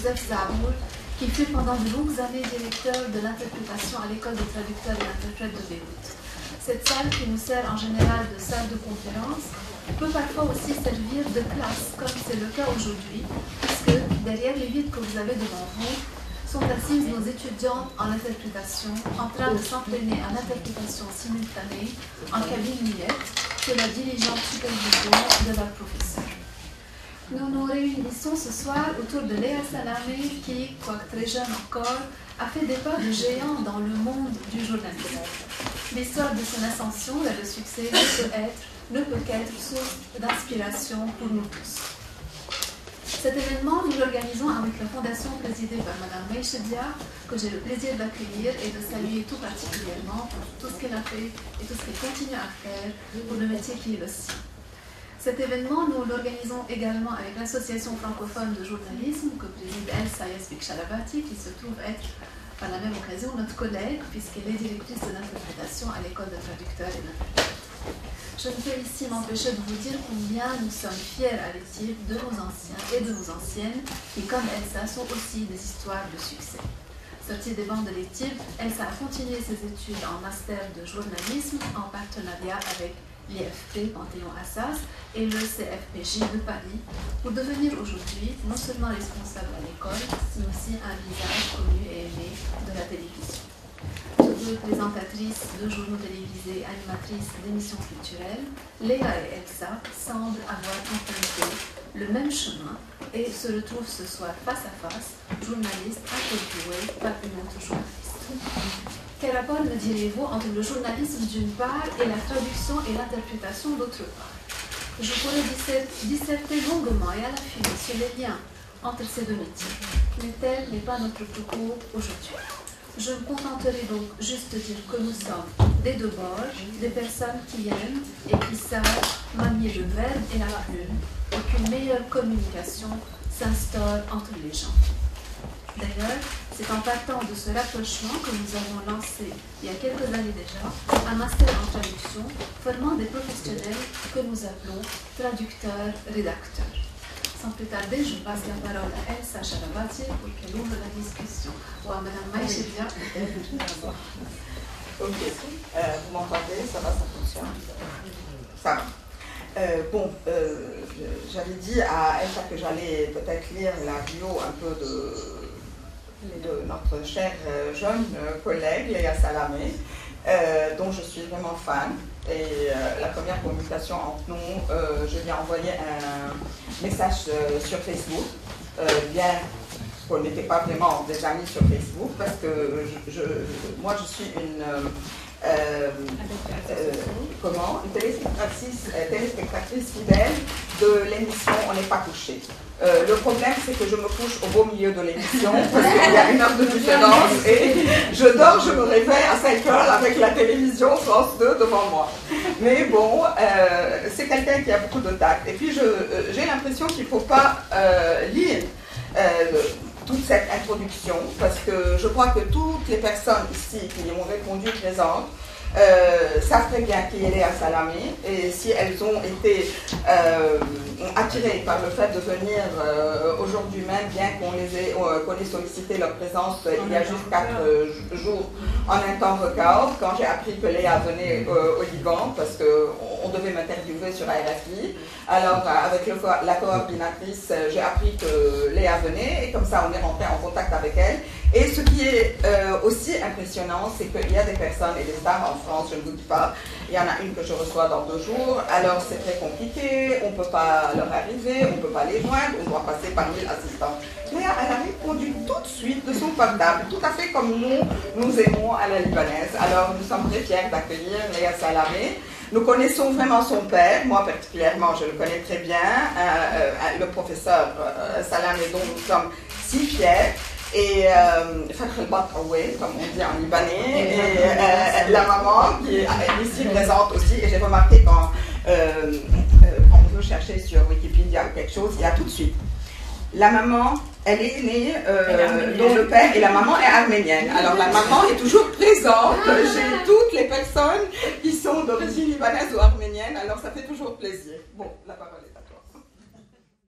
Joseph Zahour, qui fut pendant de longues années directeur de l'interprétation à l'école des traducteurs et interprètes de Beyrouth. Cette salle, qui nous sert en général de salle de conférence, peut parfois aussi servir de classe, comme c'est le cas aujourd'hui, puisque derrière les vitres que vous avez devant vous, sont assises nos étudiantes en interprétation, en train de s'entraîner en interprétation simultanée, en cabine muette, sous la diligente supervision de leur professeur. Nous nous réunissons ce soir autour de Léa Salamé qui, quoique très jeune encore, a fait des pas de géant dans le monde du journalisme. L'histoire de son ascension vers le succès ne peut qu'être source d'inspiration pour nous tous. Cet événement, nous l'organisons avec la fondation présidée par Mme Maïchedia, que j'ai le plaisir d'accueillir et de saluer tout particulièrement pour tout ce qu'elle a fait et tout ce qu'elle continue à faire pour le métier qui est le sien. Cet événement, nous l'organisons également avec l'Association francophone de journalisme que préside Elsa Yasbik-Shalabati, qui se trouve être par la même occasion notre collègue, puisqu'elle est directrice de l'interprétation à l'école de traducteurs et d'interprètes. Je ne peux ici m'empêcher de vous dire combien nous sommes fiers à l'équipe de nos anciens et de nos anciennes, qui, comme Elsa, sont aussi des histoires de succès. Sortie des bancs de l'équipe, Elsa a continué ses études en master de journalisme en partenariat avec l'IFP Panthéon-Assas et le CFPJ de Paris pour devenir aujourd'hui non seulement responsable à l'école, mais aussi un visage connu et aimé de la télévision. Toutes deux présentatrices de journaux télévisés, animatrices d'émissions culturelles, Léa et Elsa semblent avoir emprunté le même chemin et se retrouvent ce soir face à face, journalistes interviewés par une autre journaliste. Quel rapport, me direz-vous, entre le journalisme d'une part et la traduction et l'interprétation d'autre part? Je pourrais disserter longuement et à la fin sur les liens entre ces deux métiers, mais tel n'est pas notre propos aujourd'hui. Je me contenterai donc juste de dire que nous sommes des deux bords, des personnes qui aiment et qui savent manier le verbe et la plume, et qu'une meilleure communication s'instaure entre les gens. D'ailleurs, c'est en partant de ce rapprochement que nous avons lancé, il y a quelques années déjà, un master en traduction formant des professionnels que nous appelons traducteurs-rédacteurs. Sans plus tarder, je passe la parole à Elsa Shalabati pour qu'elle ouvre la discussion. Ou à Mme Maïchedia. Ok, vous m'entendez? Ça va, ça fonctionne? Ça va. J'avais dit à Elsa que j'allais peut-être lire la bio un peu de notre chère jeune collègue, Léa Salamé, dont je suis vraiment fan. Et la première communication entre nous, je lui ai envoyé un message sur Facebook, bien qu'on n'était pas vraiment des amis sur Facebook, parce que moi je suis une téléspectatrice fidèle de l'émission On n'est pas couché. Le problème, c'est que je me couche au beau milieu de l'émission, parce qu'il y a 1 heure de différence, et je dors, je me réveille à 5 heures avec la télévision France 2 devant moi. Mais bon, c'est quelqu'un qui a beaucoup de tact. Et puis, j'ai l'impression qu'il ne faut pas lire toute cette introduction, parce que je crois que toutes les personnes ici qui m'ont répondu présentes savent très bien qui est Léa Salamé, et si elles ont été attirées par le fait de venir aujourd'hui même, bien qu'on ait sollicité leur présence il y a juste 4 jours en un temps record, quand j'ai appris que Léa venait au Liban, parce qu'on devait m'interviewer sur RFI. Alors avec la coordinatrice, j'ai appris que Léa venait, et comme ça on est rentré en contact avec elle. Et ce qui est aussi impressionnant, c'est qu'il y a des personnes et des stars en France, je ne vous dis pas, il y en a une que je reçois dans 2 jours, alors c'est très compliqué, on ne peut pas leur arriver, on ne peut pas les joindre, on doit passer par 1000 assistants. Léa, elle a répondu tout de suite de son portable, tout à fait comme nous aimons à la libanaise. Alors nous sommes très fiers d'accueillir Léa Salamé. Nous connaissons vraiment son père, moi particulièrement, je le connais très bien, le professeur Salamé, dont nous sommes si fiers. Et comme on dit en libanais, et la maman qui est ici présente aussi, et j'ai remarqué quand on veut chercher sur Wikipédia ou quelque chose, il y a tout de suite. La maman, elle est née, dont le père et la maman est arménienne. Alors la maman est toujours présente chez toutes les personnes qui sont d'origine libanaise ou arménienne, alors ça fait toujours plaisir. Bon, la parole est à toi.